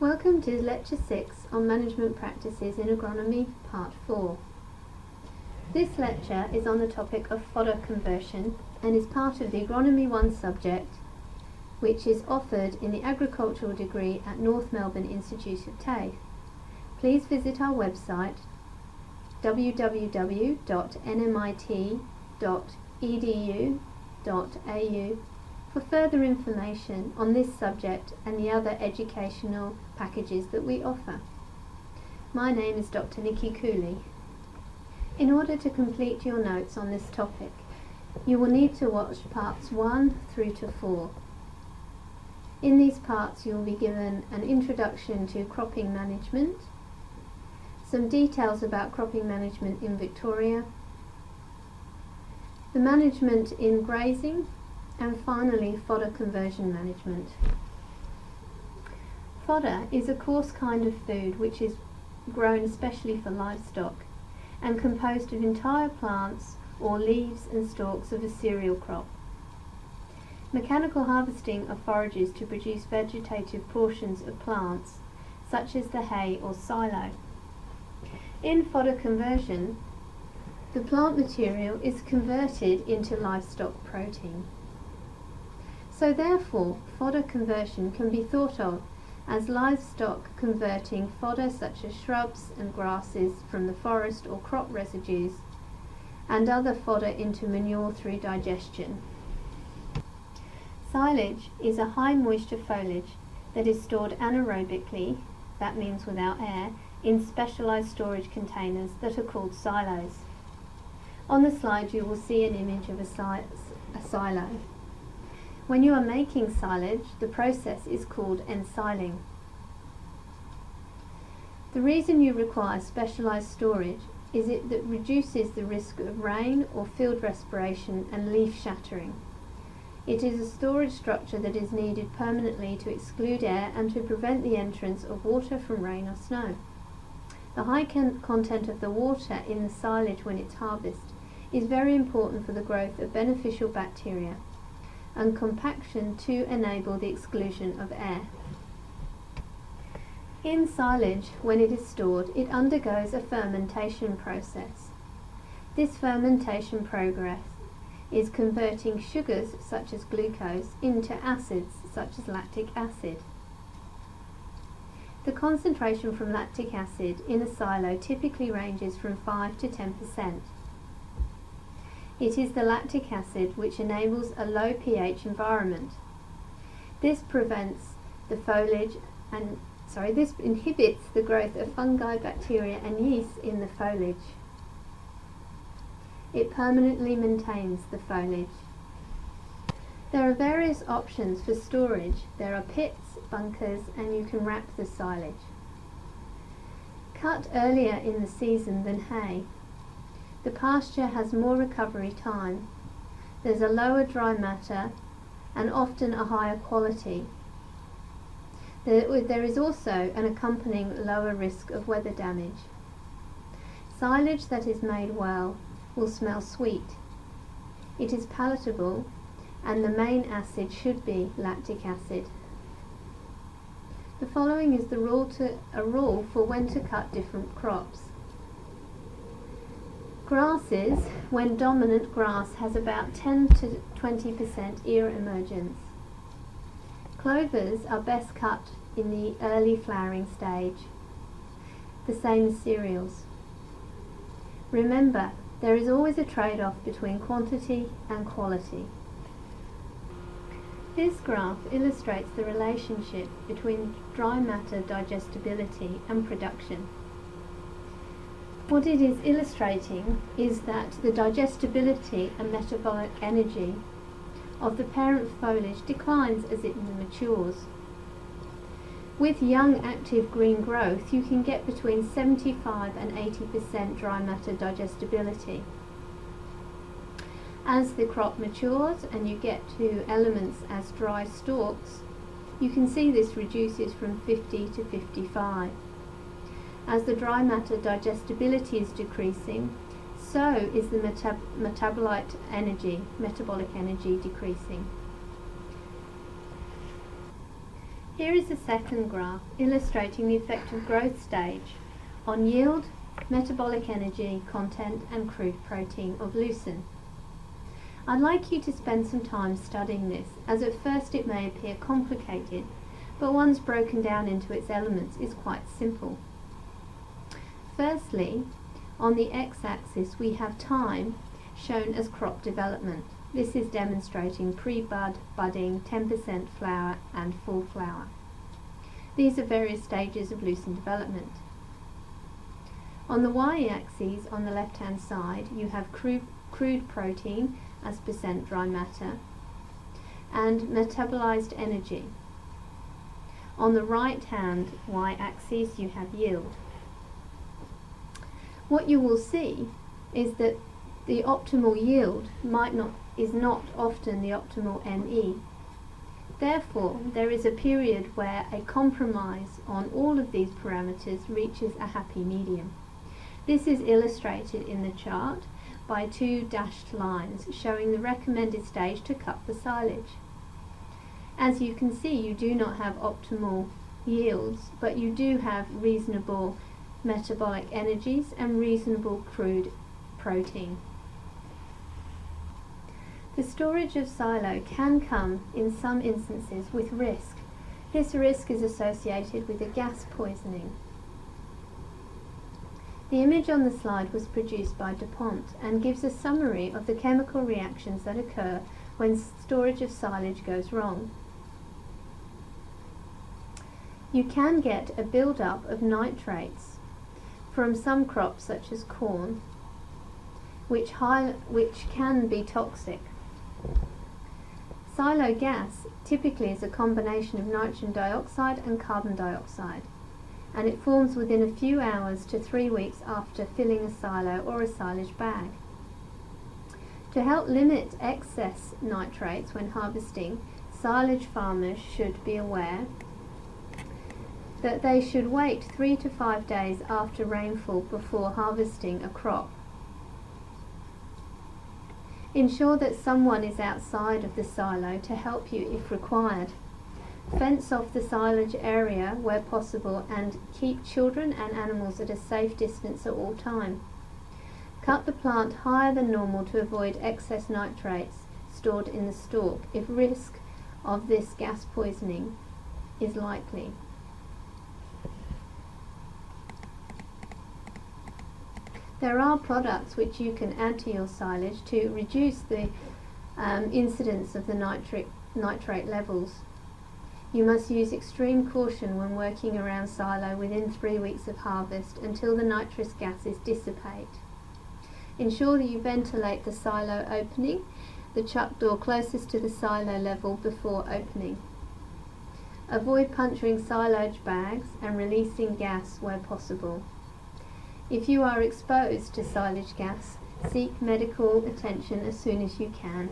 Welcome to Lecture 6 on Management Practices in Agronomy, Part 4. This lecture is on the topic of fodder conversion and is part of the Aronomy 1 subject, which is offered in the agricultural degree at North Melbourne Institute of TAFE. Please visit our website www.nmit.edu.au for further information on this subject and the other educational packages that we offer. My name is Dr. Nikki Cooley. In order to complete your notes on this topic, you will need to watch parts 1 through to 4. In these parts you will be given an introduction to cropping management, some details about cropping management in Victoria, the management in grazing, and finally fodder conversion management. Fodder is a coarse kind of food which is grown especially for livestock and composed of entire plants or leaves and stalks of a cereal crop. Mechanical harvesting of forages to produce vegetative portions of plants, such as the hay or silo. In fodder conversion, the plant material is converted into livestock protein. So therefore, fodder conversion can be thought of as livestock converting fodder such as shrubs and grasses from the forest or crop residues and other fodder into manure through digestion. Silage is a high moisture foliage that is stored anaerobically, that means without air, in specialised storage containers that are called silos. On the slide you will see an image of a silo. When you are making silage, the process is called ensiling. The reason you require specialised storage is that it reduces the risk of rain or field respiration and leaf shattering. It is a storage structure that is needed permanently to exclude air and to prevent the entrance of water from rain or snow. The high content of the water in the silage when it's harvested is very important for the growth of beneficial bacteria and compaction to enable the exclusion of air. In silage, when it is stored, it undergoes a fermentation process. This fermentation process is converting sugars such as glucose into acids such as lactic acid. The concentration from lactic acid in a silo typically ranges from 5 to 10%. It is the lactic acid which enables a low pH environment. This inhibits the growth of fungi, bacteria and yeast in the foliage. It permanently maintains the foliage. There are various options for storage. There are pits, bunkers, and you can wrap the silage. Cut earlier in the season than hay. The pasture has more recovery time. There's a lower dry matter and often a higher quality. There is also an accompanying lower risk of weather damage. Silage that is made well will smell sweet. It is palatable and the main acid should be lactic acid. The following is a rule for when to cut different crops. Grasses, when dominant grass has about 10 to 20% ear emergence. Clovers are best cut in the early flowering stage. The same as cereals. Remember, there is always a trade-off between quantity and quality. This graph illustrates the relationship between dry matter digestibility and production. What it is illustrating is that the digestibility and metabolic energy of the parent foliage declines as it matures. With young active green growth, you can get between 75 and 80% dry matter digestibility. As the crop matures and you get to elements as dry stalks, you can see this reduces from 50 to 55. As the dry matter digestibility is decreasing, so is the metabolic energy decreasing. Here is the second graph illustrating the effect of growth stage on yield, metabolic energy, content and crude protein of lucerne. I'd like you to spend some time studying this, as at first it may appear complicated, but once broken down into its elements is quite simple. Firstly, on the x-axis we have time shown as crop development. This is demonstrating pre-bud, budding, 10% flower and full flower. These are various stages of lucerne development. On the y-axis on the left-hand side you have crude protein as percent dry matter and metabolized energy. On the right-hand y-axis you have yield. What you will see is that the optimal yield is not often the optimal NE. Therefore, there is a period where a compromise on all of these parameters reaches a happy medium. This is illustrated in the chart by two dashed lines showing the recommended stage to cut the silage. As you can see, you do not have optimal yields, but you do have reasonable metabolic energies and reasonable crude protein. The storage of silo can come in some instances with risk. This risk is associated with a gas poisoning. The image on the slide was produced by DuPont and gives a summary of the chemical reactions that occur when storage of silage goes wrong. You can get a build-up of nitrates from some crops such as corn, which can be toxic. Silo gas typically is a combination of nitrogen dioxide and carbon dioxide, and it forms within a few hours to 3 weeks after filling a silo or a silage bag. To help limit excess nitrates when harvesting, silage farmers should be aware that they should wait 3 to 5 days after rainfall before harvesting a crop. Ensure that someone is outside of the silo to help you if required. Fence off the silage area where possible and keep children and animals at a safe distance at all time. Cut the plant higher than normal to avoid excess nitrates stored in the stalk if risk of this gas poisoning is likely. There are products which you can add to your silage to reduce the incidence of the nitrate levels. You must use extreme caution when working around silo within 3 weeks of harvest until the nitrous gases dissipate. Ensure that you ventilate the silo opening, the chuck door closest to the silo level before opening. Avoid puncturing silage bags and releasing gas where possible. If you are exposed to silage gas, seek medical attention as soon as you can.